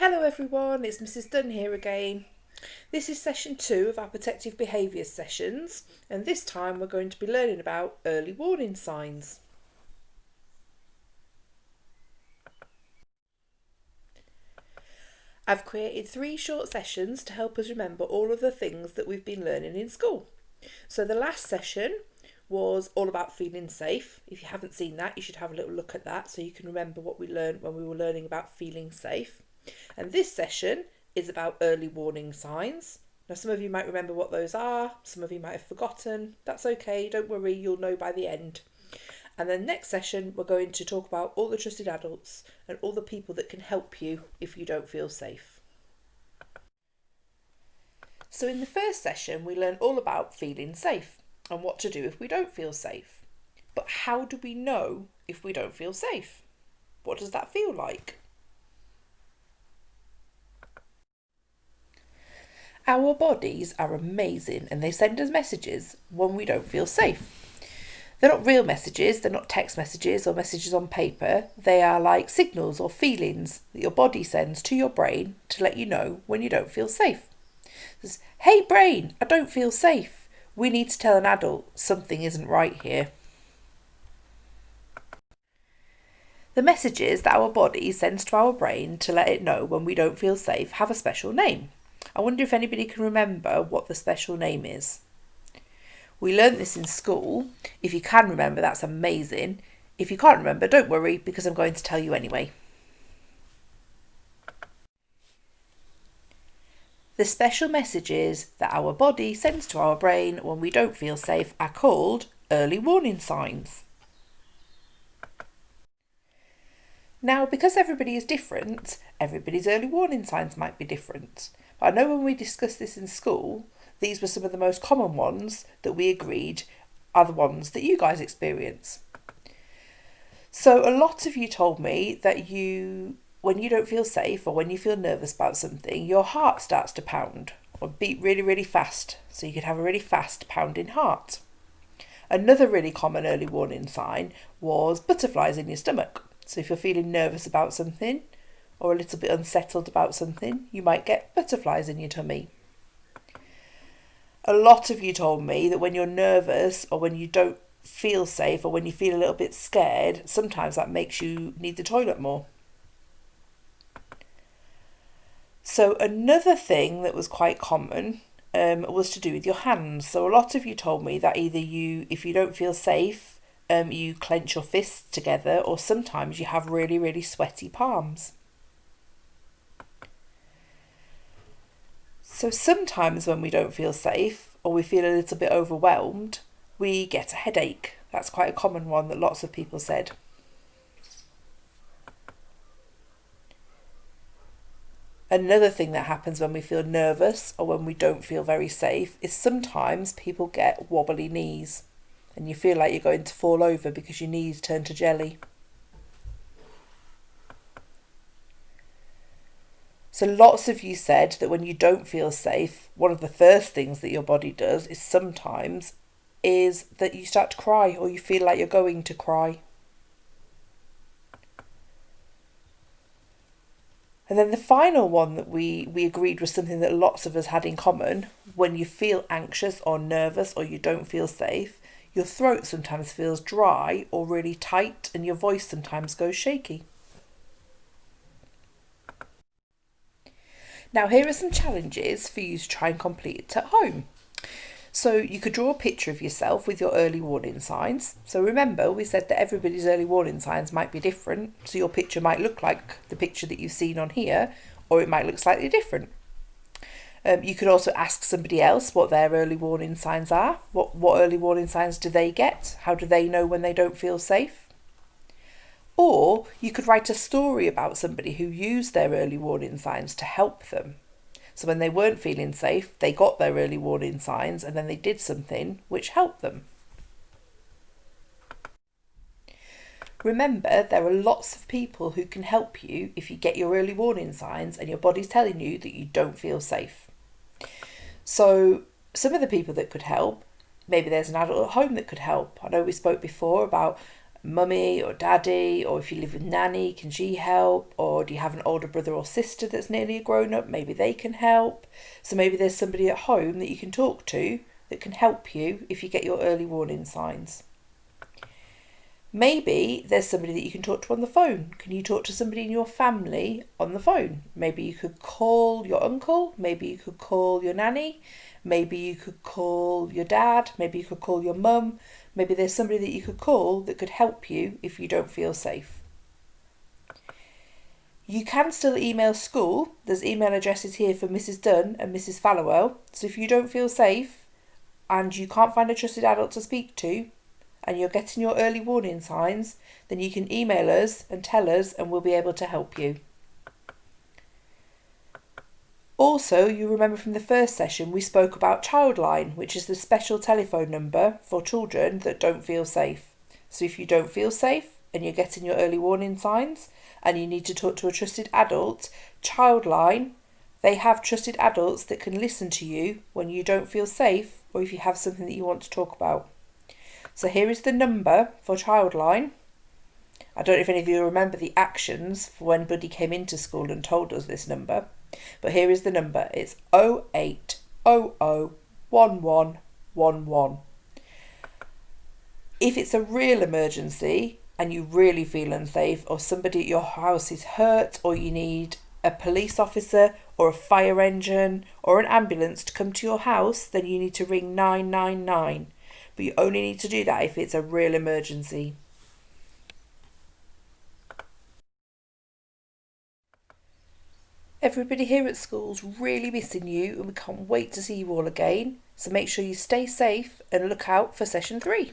Hello everyone, it's Mrs. Dunn here again. This is session 2 of our protective behaviour sessions, and this time we're going to be learning about early warning signs. I've created 3 short sessions to help us remember all of the things that we've been learning in school. So the last session was all about feeling safe. If you haven't seen that, you should have a little look at that so you can remember what we learned when we were learning about feeling safe. And this session is about early warning signs. Now, some of you might remember what those are, some of you might have forgotten. That's okay, don't worry, you'll know by the end. And then next session, we're going to talk about all the trusted adults and all the people that can help you if you don't feel safe. So in the first session, we learned all about feeling safe and what to do if we don't feel safe. But how do we know if we don't feel safe? What does that feel like? Our bodies are amazing and they send us messages when we don't feel safe. They're not real messages, they're not text messages or messages on paper. They are like signals or feelings that your body sends to your brain to let you know when you don't feel safe. It says, hey brain, I don't feel safe. We need to tell an adult something isn't right here. The messages that our body sends to our brain to let it know when we don't feel safe have a special name. I wonder if anybody can remember what the special name is. We learnt this in school. If you can remember, that's amazing. If you can't remember, don't worry, because I'm going to tell you anyway. The special messages that our body sends to our brain when we don't feel safe are called early warning signs. Now, because everybody is different, everybody's early warning signs might be different. But I know when we discussed this in school, these were some of the most common ones that we agreed are the ones that you guys experience. So a lot of you told me that when you don't feel safe or when you feel nervous about something, your heart starts to pound or beat really, really fast. So you could have a really fast pounding heart. Another really common early warning sign was butterflies in your stomach. So if you're feeling nervous about something or a little bit unsettled about something, you might get butterflies in your tummy. A lot of you told me that when you're nervous or when you don't feel safe or when you feel a little bit scared, sometimes that makes you need the toilet more. So another thing that was quite common was to do with your hands. So a lot of you told me that either if you don't feel safe, you clench your fists together, or sometimes you have really, really sweaty palms. So sometimes when we don't feel safe or we feel a little bit overwhelmed, we get a headache. That's quite a common one that lots of people said. Another thing that happens when we feel nervous or when we don't feel very safe is sometimes people get wobbly knees and you feel like you're going to fall over because your knees turn to jelly. So lots of you said that when you don't feel safe, one of the first things that your body does is that you start to cry or you feel like you're going to cry. And then the final one that we agreed was something that lots of us had in common. When you feel anxious or nervous or you don't feel safe, your throat sometimes feels dry or really tight and your voice sometimes goes shaky. Now here are some challenges for you to try and complete it at home. So you could draw a picture of yourself with your early warning signs. So remember, we said that everybody's early warning signs might be different. So your picture might look like the picture that you've seen on here, or it might look slightly different. You could also ask somebody else what their early warning signs are. What early warning signs do they get? How do they know when they don't feel safe? Or you could write a story about somebody who used their early warning signs to help them. So when they weren't feeling safe, they got their early warning signs and then they did something which helped them. Remember, there are lots of people who can help you if you get your early warning signs and your body's telling you that you don't feel safe. So some of the people that could help, maybe there's an adult at home that could help. I know we spoke before about mummy or daddy, or if you live with nanny, can she help? Or do you have an older brother or sister that's nearly a grown up? Maybe they can help. So maybe there's somebody at home that you can talk to that can help you if you get your early warning signs. Maybe there's somebody that you can talk to on the phone. Can you talk to somebody in your family on the phone? Maybe you could call your uncle, maybe you could call your nanny, maybe you could call your dad, maybe you could call your mum. Maybe there's somebody that you could call that could help you if you don't feel safe. You can still email school. There's email addresses here for Mrs. Dunn and Mrs. Fallowell. So if you don't feel safe and you can't find a trusted adult to speak to, and you're getting your early warning signs, then you can email us and tell us and we'll be able to help you. Also, you remember from the first session we spoke about Childline, which is the special telephone number for children that don't feel safe. So if you don't feel safe and you're getting your early warning signs and you need to talk to a trusted adult, Childline, they have trusted adults that can listen to you when you don't feel safe or if you have something that you want to talk about. So here is the number for Childline. I don't know if any of you remember the actions for when Buddy came into school and told us this number, but here is the number. It's 08001111. If it's a real emergency and you really feel unsafe, or somebody at your house is hurt, or you need a police officer or a fire engine or an ambulance to come to your house, then you need to ring 999. But you only need to do that if it's a real emergency. Everybody here at school's really missing you and we can't wait to see you all again. So make sure you stay safe and look out for session 3.